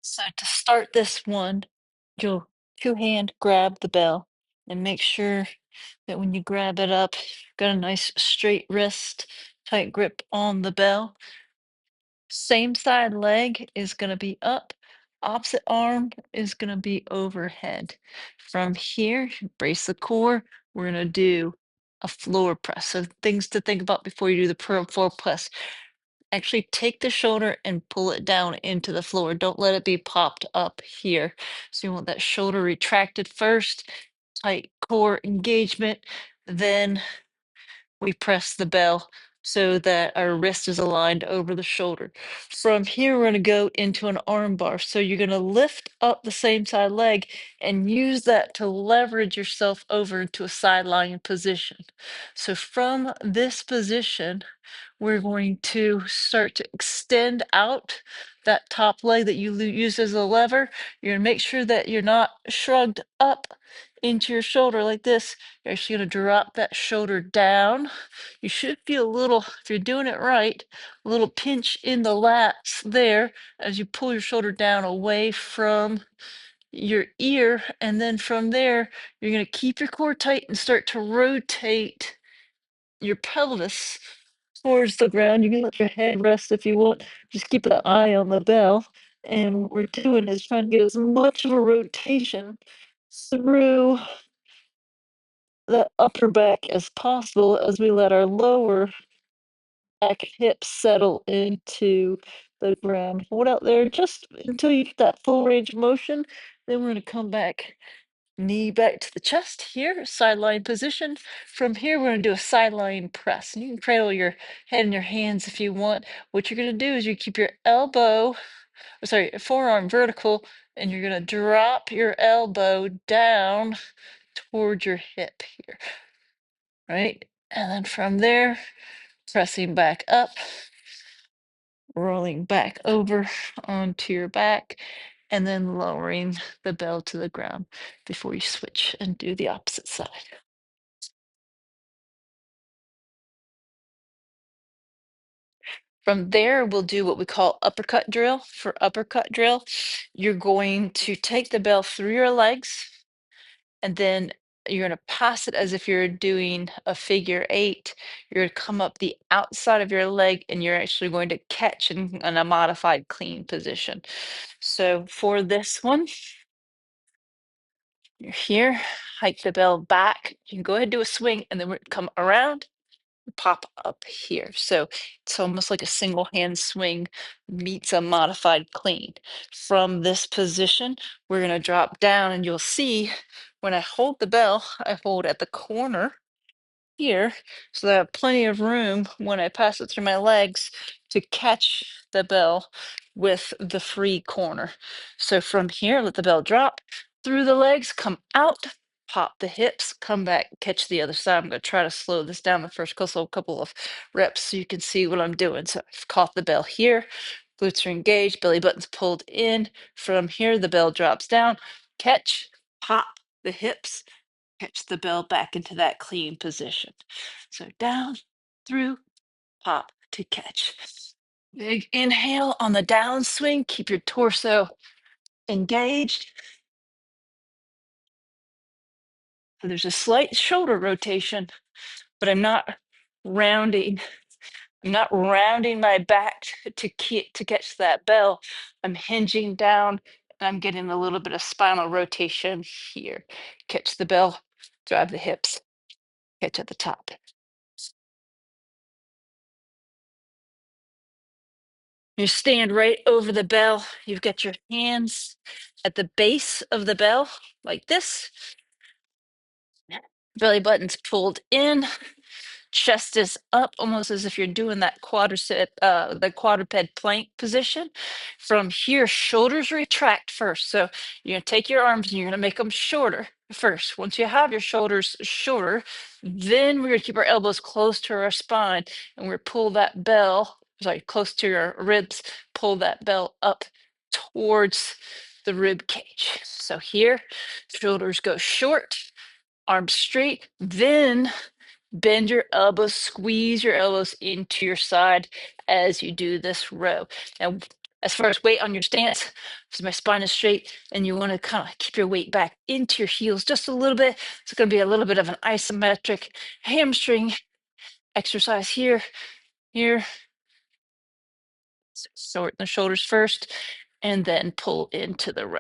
So to start this one, you'll two-hand grab the bell and make sure that when you grab it up, you've got a nice straight wrist, tight grip on the bell. Same side leg is going to be up, opposite arm is going to be overhead. From here, brace the core. We're going to do a floor press. So things to think about before you do the floor press. Actually take the shoulder and pull it down into the floor. Don't let it be popped up here. So you want that shoulder retracted first, tight core engagement, then we press the bell so that our wrist is aligned over the shoulder. From here, we're going to go into an arm bar. So you're going to lift up the same side leg and use that to leverage yourself over into a sideline position. So from this position, we're going to start to extend out that top leg that you use as a lever. You're going to make sure that you're not shrugged up into your shoulder like this. You're actually going to drop that shoulder down. You should feel a little, if you're doing it right, a little pinch in the lats there as you pull your shoulder down away from your ear. And then from there, you're going to keep your core tight and start to rotate your pelvis towards the ground. You can let your head rest if you want. Just keep an eye on the bell. And what we're doing is trying to get as much of a rotation through the upper back as possible as we let our lower back hips settle into the ground. Hold out there just until you get that full range of motion. Then we're going to come back, knee back to the chest here, sideline position. From here, we're going to do a sideline press. And you can cradle your head in your hands if you want. What you're going to do is you keep your forearm vertical, and you're going to drop your elbow down towards your hip here, right? And then from there, pressing back up, rolling back over onto your back, and then lowering the bell to the ground before you switch and do the opposite side. From there, we'll do what we call uppercut drill. For uppercut drill, you're going to take the bell through your legs, and then you're going to pass it as if you're doing a figure 8. You're going to come up the outside of your leg, and you're actually going to catch in a modified clean position. So for this one, you're here, hike the bell back. You can go ahead and do a swing, and then we're come around, pop up here. So it's almost like a single hand swing meets a modified clean. From this position, we're going to drop down, and you'll see when I hold the bell, I hold at the corner here, so that I have plenty of room when I pass it through my legs to catch the bell with the free corner. So from here, let the bell drop through the legs, come out, pop the hips, come back, catch the other side. I'm going to try to slow this down the first couple of reps so you can see what I'm doing. So I've caught the bell here, glutes are engaged, belly button's pulled in. From here, the bell drops down, catch, pop the hips, catch the bell back into that clean position. So down, through, pop to catch. Big inhale on the downswing. Keep your torso engaged. So there's a slight shoulder rotation, but I'm not rounding. I'm not rounding my back to catch that bell. I'm hinging down, and I'm getting a little bit of spinal rotation here. Catch the bell, drive the hips, catch at the top. You stand right over the bell. You've got your hands at the base of the bell, like this. Belly button's pulled in. Chest is up, almost as if you're doing that the quadruped plank position. From here, shoulders retract first. So you're going to take your arms and you're going to make them shorter first. Once you have your shoulders shorter, then we're going to keep our elbows close to our spine, and we're pull that bell, sorry, close to your ribs, pull that bell up towards the rib cage. So here, shoulders go short, arms straight, then bend your elbows, squeeze your elbows into your side as you do this row. Now, As far as weight on your stance, so my spine is straight and you want to kind of keep your weight back into your heels just a little bit. It's going to be a little bit of an isometric hamstring exercise here, here. Shorten the shoulders first and then pull into the row.